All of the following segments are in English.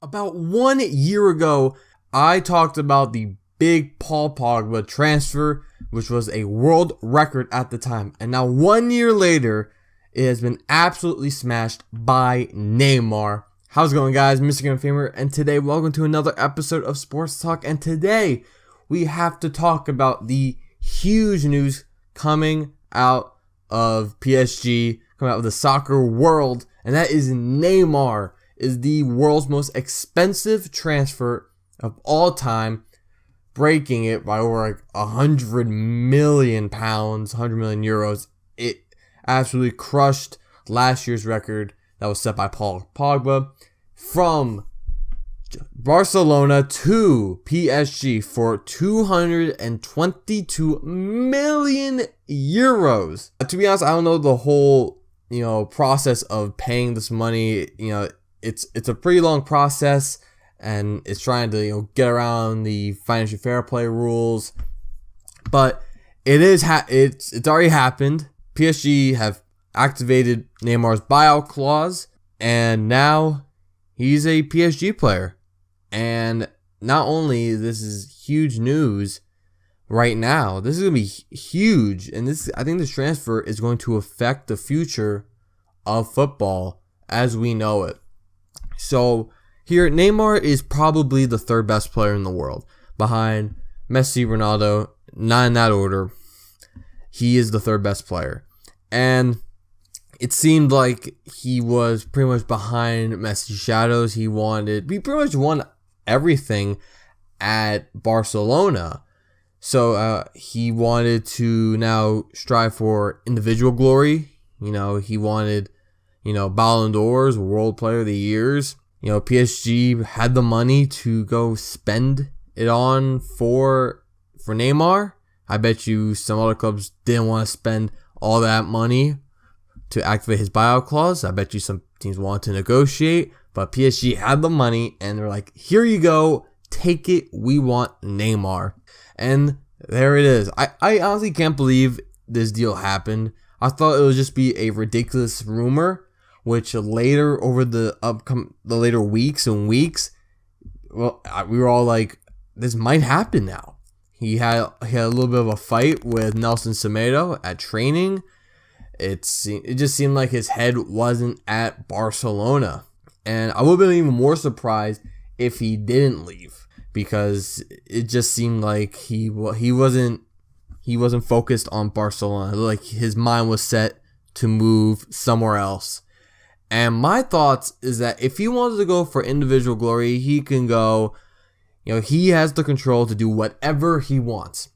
About 1 year ago, I talked about the big Paul Pogba transfer, which was a world record at the time. And now 1 year later, it has been absolutely smashed by Neymar. How's it going, guys? Mr. Game Famer, and today, welcome to another episode of Sports Talk. And today, we have to talk about the huge news coming out of PSG, coming out of the soccer world, and that is Neymar is the world's most expensive transfer of all time, breaking it by over like 100 million pounds, 100 million euros. It absolutely crushed last year's record that was set by Paul Pogba from Barcelona to PSG for 222 million euros. To be honest, I don't know the whole, process of paying this money. It's a pretty long process, and it's trying to get around the financial fair play rules. But it's already happened. PSG have activated Neymar's buyout clause, and now he's a PSG player. And not only this is huge news right now, this is going to be huge, and I think this transfer is going to affect the future of football as we know it. So here, Neymar is probably the third best player in the world, behind Messi, Ronaldo, not in that order. He is the third best player, and it seemed like he was pretty much behind Messi's shadows. He pretty much won everything at Barcelona. So he wanted to now strive for individual glory. He wanted, Ballon d'Ors, World Player of the Years. PSG had the money to go spend it on for Neymar. I bet you some other clubs didn't want to spend all that money to activate his buyout clause. I bet you some teams wanted to negotiate, but PSG had the money and they're like, here you go, take it, we want Neymar. And there it is. I honestly can't believe this deal happened. I thought it would just be a ridiculous rumor, which later, over the later weeks and weeks, we were all like, this might happen now. He had a little bit of a fight with Nelson Semedo at training. It just seemed like his head wasn't at Barcelona. And I would have been even more surprised if he didn't leave, because it just seemed like he wasn't focused on Barcelona. Like his mind was set to move somewhere else. And my thoughts is that if he wanted to go for individual glory, he can go. He has the control to do whatever he wants.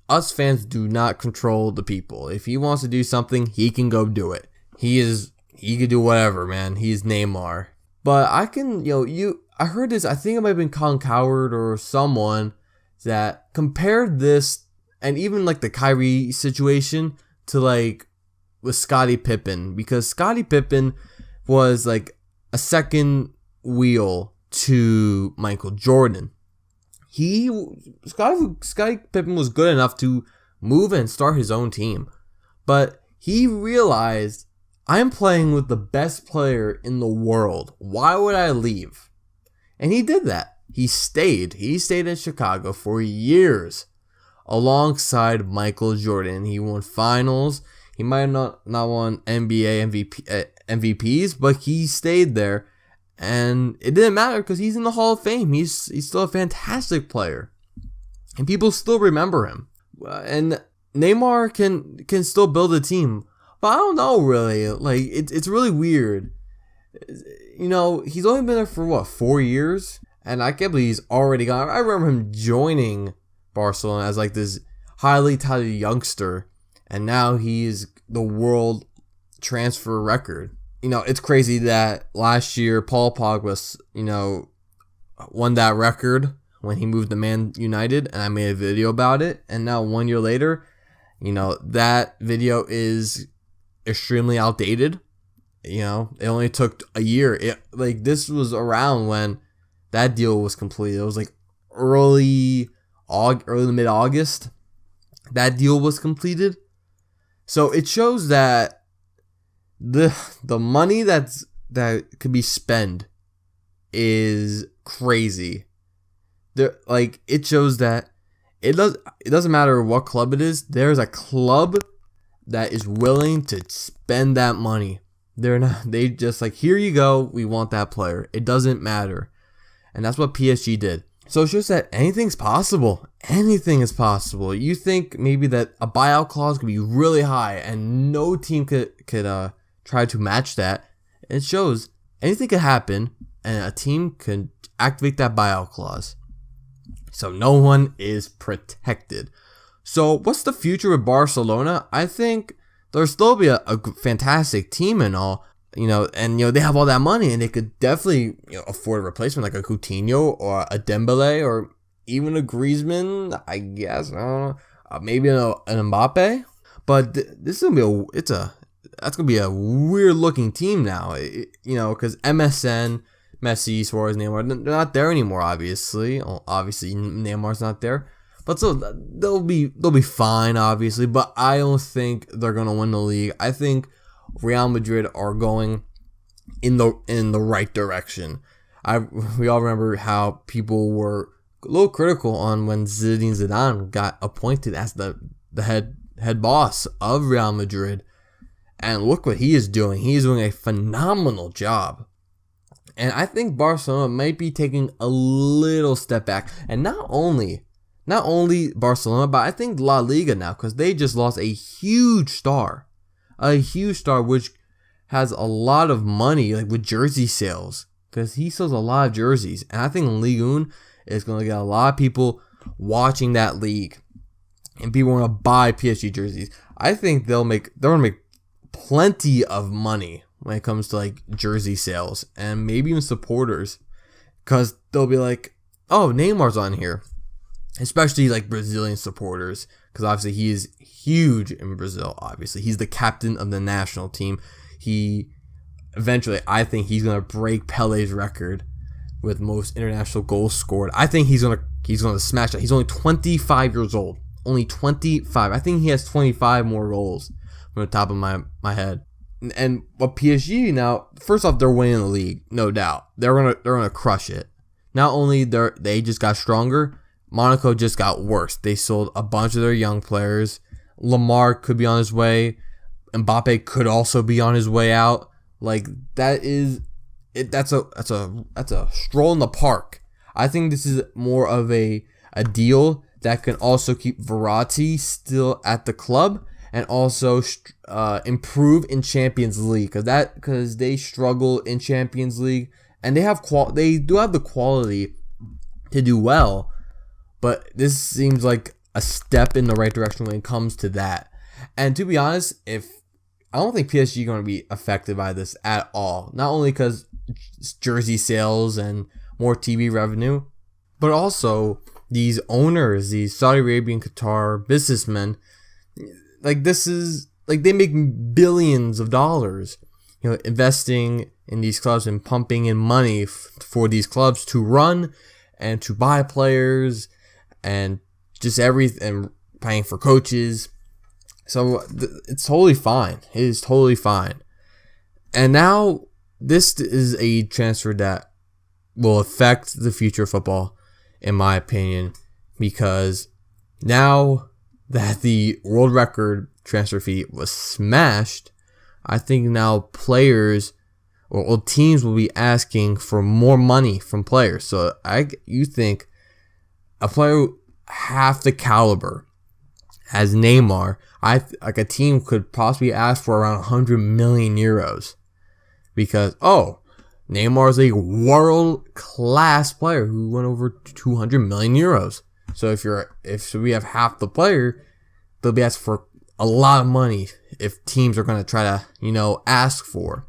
Us fans do not control the people. If he wants to do something, he can go do it. He can do whatever, man. He's Neymar. But I can, I heard this, I think it might have been Colin Coward or someone that compared this, and even like the Kyrie situation, to like with Scottie Pippen, because Scottie Pippen was like a second wheel to Michael Jordan. Scottie Pippen was good enough to move and start his own team, but he realized, I'm playing with the best player in the world. Why would I leave? And he did that. He stayed in Chicago for years alongside Michael Jordan. He won finals. He might have not won NBA MVPs, but he stayed there. And it didn't matter because he's in the Hall of Fame. He's still a fantastic player. And people still remember him. And Neymar can still build a team. But I don't know, really. Like, it's really weird. He's only been there for, 4 years? And I can't believe he's already gone. I remember him joining Barcelona as, like, this highly touted youngster. And now he's the world transfer record. It's crazy that last year Paul Pogba, won that record when he moved to Man United, and I made a video about it. And now 1 year later, that video is extremely outdated. It only took a year. This was around when that deal was completed. It was like early to mid-August. That deal was completed. So it shows that the money that could be spent is crazy. Like, it shows that it doesn't matter what club it is. There's a club that is willing to spend that money. They just like, here you go, we want that player. It doesn't matter. And that's what PSG did. So it shows that anything's possible. Anything is possible. You think maybe that a buyout clause could be really high and no team could try to match that. It shows anything could happen and a team can activate that buyout clause. So no one is protected. So what's the future with Barcelona? I think there'll still be a fantastic team and all, and they have all that money and they could definitely afford a replacement like a Coutinho or a Dembele or even a Griezmann, I guess. I don't know, maybe an Mbappe. But this is gonna be that's gonna be a weird looking team now, because MSN, Messi, Suarez, Neymar, they're not there anymore. Obviously, Neymar's not there. But so they'll be fine, obviously. But I don't think they're gonna win the league. I think Real Madrid are going in the right direction. We all remember how people were a little critical on when Zinedine Zidane got appointed as the head boss of Real Madrid, and look what he is doing. He is doing a phenomenal job. And I think Barcelona might be taking a little step back, and not only Barcelona, but I think La Liga now, because they just lost a huge star which has a lot of money, like with jersey sales, because he sells a lot of jerseys, and I think Ligue 1 is going to get a lot of people watching that league, and people want to buy PSG jerseys. I think they're going to make plenty of money when it comes to like jersey sales and maybe even supporters, because they'll be like, oh, Neymar's on here. Especially like Brazilian supporters, because obviously he is huge in Brazil. Obviously, he's the captain of the national team. I think he's gonna break Pele's record with most international goals scored. I think he's gonna smash that. He's only 25 years old. Only 25. I think he has 25 more goals from the top of my head. And what PSG now? First off, they're winning the league, no doubt. They're gonna crush it. Not only they just got stronger. Monaco just got worse. They sold a bunch of their young players. Neymar could be on his way. Mbappe could also be on his way out. Like, that's a stroll in the park. I think this is more of a deal that can also keep Verratti still at the club and also improve in Champions League, because they struggle in Champions League and they do have the quality to do well. But this seems like a step in the right direction when it comes to that. And to be honest, I don't think PSG is going to be affected by this at all. Not only because jersey sales and more TV revenue, but also these owners, these Saudi Arabian, Qatar businessmen, like they make billions of dollars, investing in these clubs and pumping in money for these clubs to run and to buy players. And just everything, paying for coaches. So it's totally fine. It is totally fine. And now this is a transfer that will affect the future of football, in my opinion, because now that the world record transfer fee was smashed, I think now players or teams will be asking for more money from players. So you think a player half the caliber as Neymar, like a team could possibly ask for around 100 million euros, because Neymar's a world class player who went over 200 million euros. So if we have half the player, they'll be asking for a lot of money if teams are going to try to ask for.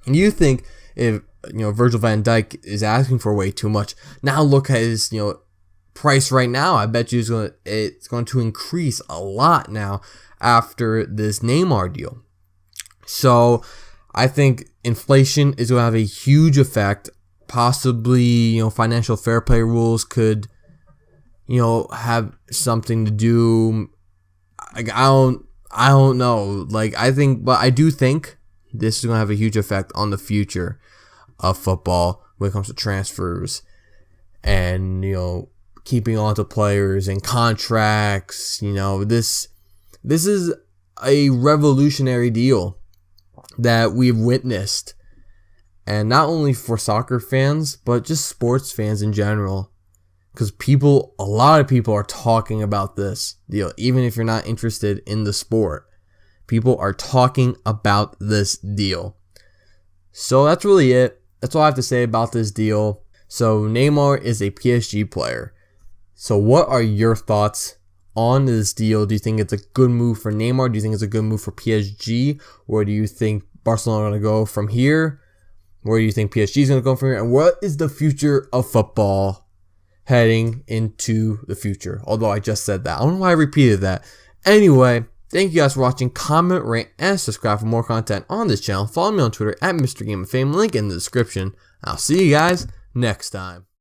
And you think if Virgil van Dijk is asking for way too much, now look at his price right now. I bet you it's going to increase a lot now after this Neymar deal. So I think inflation is going to have a huge effect. Possibly, financial fair play rules could, have something to do. Like, I don't know. Like, but I do think this is going to have a huge effect on the future of football when it comes to transfers and, keeping on to players and contracts. This is a revolutionary deal that we've witnessed, and not only for soccer fans, but just sports fans in general. Because a lot of people are talking about this deal, even if you're not interested in the sport. People are talking about this deal. So that's really it. That's all I have to say about this deal. So Neymar is a PSG player. So what are your thoughts on this deal? Do you think it's a good move for Neymar? Do you think it's a good move for PSG? Or do you think Barcelona are going to go from here? Where do you think PSG is going to go from here? And what is the future of football heading into the future? Although I just said that. I don't know why I repeated that. Anyway, thank you guys for watching. Comment, rate, and subscribe for more content on this channel. Follow me on Twitter at Mr. Game of Fame. Link in the description. I'll see you guys next time.